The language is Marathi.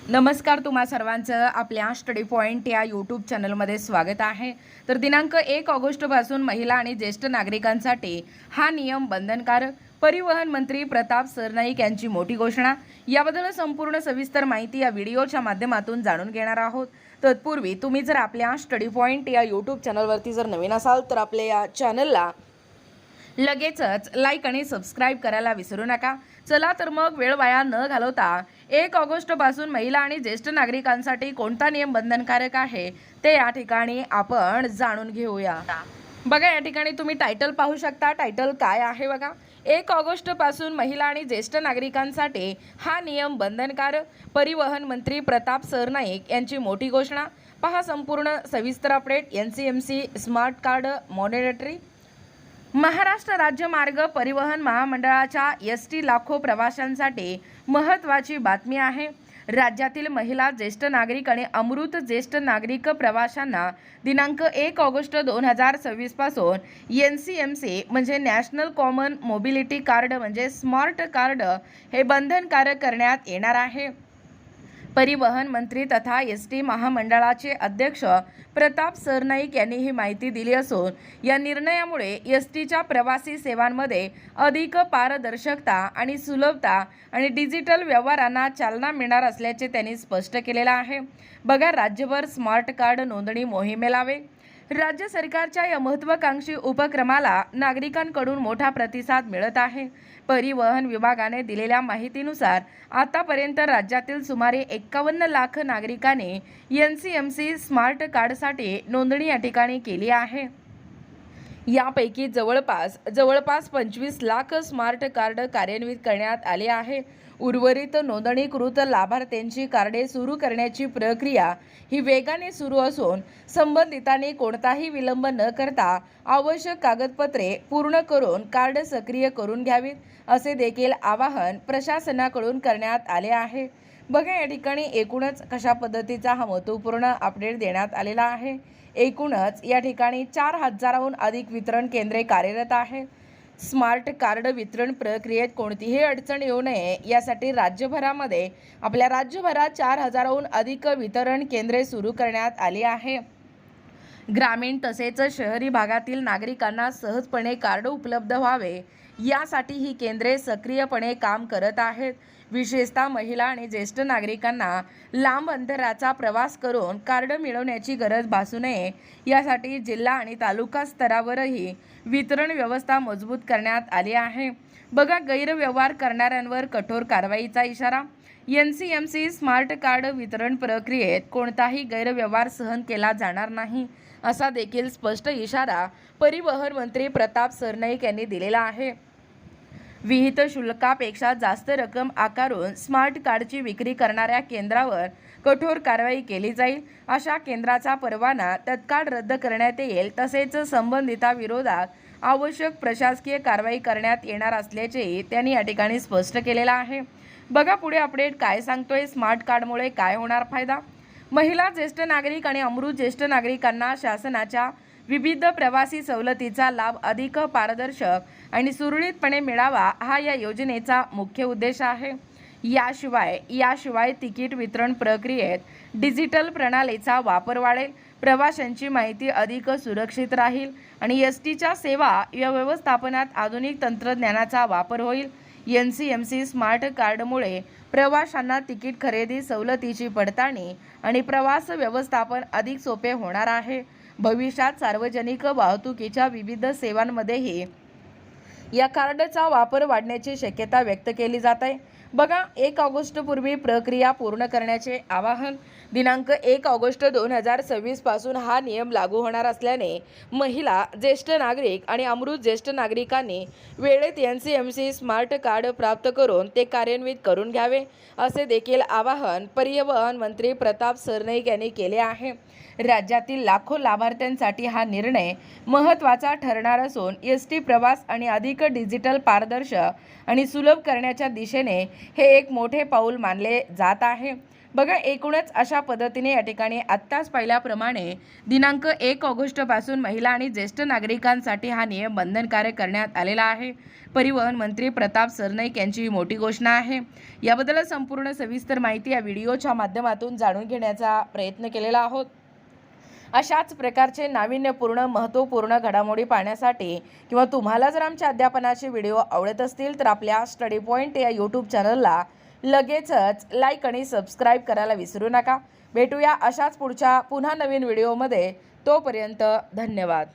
नमस्कार, तुम्हा सर्वांचं आपल्या स्टडी पॉइंट या यूट्यूब चॅनलमध्ये स्वागत आहे। तर दिनांक 1 ऑगस्टपासून महिला आणि ज्येष्ठ नागरिकांसाठी हा नियम बंधनकारक। परिवहन मंत्री प्रताप सरनाईक यांची मोठी घोषणा। याबद्दल संपूर्ण सविस्तर माहिती या व्हिडिओच्या माध्यमातून जाणून घेणार आहोत। तत्पूर्वी तुम्ही जर आपल्या स्टडी पॉइंट या यूट्यूब चॅनलवरती जर नवीन असाल तर आपल्या या चॅनलला लगेचच लाईक आणि सबस्क्राईब करायला विसरू नका। चला तर मग वेळ वाया न घालवता 1 ऑगस्टपासून महिला आणि ज्येष्ठ नागरिकांसाठी कोणता नियम बंधनकारक आहे ते या ठिकाणी आपण जाणून घेऊया। बघा, या ठिकाणी तुम्ही टायटल पाहू शकता। टायटल काय आहे बघा, 1 ऑगस्टपासून महिला आणि ज्येष्ठ नागरिकांसाठी हा नियम बंधनकारक। परिवहन मंत्री प्रताप सरनाईक यांची मोठी घोषणा। पहा संपूर्ण सविस्तर update. NCMC smart card monetary. Maharashtra राज्य मार्ग परिवहन महामंडळाच्या ST लाखो प्रवाशांसाठी महत्त्वाची बातमी आहे। राज्यातील महिला, ज्येष्ठ नागरिक आणि अमृत ज्येष्ठ नागरिक प्रवाशांना दिनांक 1 ऑगस्ट 2026 पासून NCMC म्हणजे नॅशनल कॉमन मोबिलिटी कार्ड म्हणजे स्मार्ट कार्ड हे बंधनकारक करण्यात येणार आहे। परिवहन मंत्री तथा ST महामंडळाचे अध्यक्ष प्रताप सरनाईक यांनी ही माहिती दिली असून या निर्णयामुळे STच्या प्रवासी सेवांमध्ये अधिक पारदर्शकता आणि सुलभता आणि डिजिटल व्यवहारांना चालना मिळणार असल्याचे त्यांनी स्पष्ट केलेलं आहे। बघा, राज्यभर स्मार्ट कार्ड नोंदणी मोहिमेला वेग। राज्य सरकारच्या या महत्त्वाकांक्षी उपक्रमाला नागरिकांकडून मोठा प्रतिसाद मिळत आहे। परिवहन विभागाने दिलेल्या माहितीनुसार आतापर्यंत राज्यातील सुमारे 51 लाख नागरिकांनी NCMC स्मार्ट कार्डसाठी नोंदणी या ठिकाणी केली आहे। यापैकी जवळपास 25 लाख स्मार्ट कार्ड कार्यान्वित करण्यात आले आहे। उर्वरित नोंदणीकृत लाभार्थ्यांची कार्डे सुरू करण्याची प्रक्रिया ही वेगाने सुरू असून संबंधितांनी कोणताही विलंब न करता आवश्यक कागदपत्रे पूर्ण करून कार्ड सक्रिय करून घ्यावीत असे देखील आवाहन प्रशासनाकडून करण्यात आले आहे। बघा, या ठिकाणी एकूणच कशा पद्धतीचा हा महत्त्वपूर्ण अपडेट देण्यात आलेला आहे। एकूणच या ठिकाणी 4000हून अधिक वितरण केंद्रे कार्यरत आहेत। स्मार्ट कार्ड वितरण प्रक्रियेत कोणतीही अडचण येऊ नये यासाठी राज्यभरामध्ये आपल्या राज्यभरात 4000हून अधिक वितरण केंद्रे सुरू करण्यात आली आहे। ग्रामीण तसेच शहरी भागातील नागरिकांना सहजपणे कार्ड उपलब्ध व्हावे यासाठी ही केंद्रे सक्रियपणे काम करत आहेत। विशेषतः महिला आणि ज्येष्ठ नागरिकांना लांब अंतराचा प्रवास करून कार्ड मिळवण्याची गरज भासू नये यासाठी जिल्हा आणि तालुका स्तरावरही वितरण व्यवस्था मजबूत करण्यात आली आहे। बघा, गैरव्यवहार करणाऱ्यांवर कठोर कारवाईचा इशारा। NCMC स्मार्ट कार्ड वितरण प्रक्रियेत कोणताही गैरव्यवहार सहन केला जाणार नाही असा देखील स्पष्ट इशारा परिवहन मंत्री प्रताप सरनाईक यांनी दिलेला आहे। विहित शुल्कापेक्षा जास्त रक्कम आकारून स्मार्ट कार्डची विक्री करणाऱ्या केंद्रावर कठोर कारवाई केली जाईल। अशा केंद्राचा परवाना तत्काळ रद्द करण्यात येईल तसेच संबंधितांविरोधात आवश्यक प्रशासकीय कारवाई करण्यात येणार असल्याचेही त्यांनी या ठिकाणी स्पष्ट केलेलं आहे। बघा, पुढे अपडेट काय सांगतोय। स्मार्ट कार्डमुळे काय होणार फायदा। महिला, ज्येष्ठ नागरिक आणि अमृत ज्येष्ठ नागरिकांना शासनाच्या विविध प्रवासी सवलतीचा लाभ अधिक पारदर्शक आणि सुरळीतपणे मिळावा हा या योजनेचा मुख्य उद्देश आहे। याशिवाय तिकीट वितरण प्रक्रियेत डिजिटल प्रणालीचा वापर वाढेल, प्रवाशांची माहिती अधिक सुरक्षित राहील आणि STच्या सेवा या व्यवस्थापनात आधुनिक तंत्रज्ञानाचा वापर होईल। NCMC स्मार्ट कार्डमुळे प्रवाशांना तिकीट खरेदी, सवलतीची पडताळणी आणि प्रवास व्यवस्थापन अधिक सोपे होणार आहे। भविष्यात सार्वजनिक वाहतुकीच्या विविध सेवांमध्येही या कार्डचा वापर वाढण्याची शक्यता व्यक्त केली जात आहे। बघा, 1 ऑगस्टपूर्वी प्रक्रिया पूर्ण करण्याचे आवाहन। दिनांक 1 ऑगस्ट 2026 पासून हा नियम लागू होणार असल्याने महिला, ज्येष्ठ नागरिक आणि अमृत ज्येष्ठ नागरिकांनी वेळेत NCMC स्मार्ट कार्ड प्राप्त करून ते कार्यान्वित करून घ्यावे असे देखील आवाहन परिवहन मंत्री प्रताप सरनाईक यांनी केले आहे। राज्यातील लाखो लाभार्थ्यांसाठी हा निर्णय महत्त्वाचा ठरणार असून ST प्रवास आणि अधिक डिजिटल पारदर्शक आणि सुलभ करण्याच्या दिशेने हे एक मोठे पाऊल मानले जात आहे। बघा, एकूणच अशा पद्धतीने या ठिकाणी आत्ताच पाहिल्याप्रमाणे दिनांक 1 ऑगस्टपासून महिला आणि ज्येष्ठ नागरिकांसाठी हा नियम बंधनकारक करण्यात आलेला आहे. परिवहन मंत्री प्रताप सरनाईक यांची ही मोठी घोषणा आहे. याबद्दल संपूर्ण सविस्तर माहिती या व्हिडिओच्या माध्यमातून जाणून घेण्याचा प्रयत्न केलेला आहोत. अशाच प्रकारचे नाविन्यपूर्ण महत्त्वपूर्ण घडामोडी पाहण्यासाठी किंवा तुम्हाला जर आमच्या अध्यापनाचे व्हिडिओ आवडत असतील तर आपल्या स्टडी पॉईंट या यूट्यूब चॅनलला लगेचच लाईक आणि सबस्क्राईब करायला विसरू नका. भेटूया अशाच पुन्हा नवीन व्हिडिओमध्ये. तोपर्यंत धन्यवाद.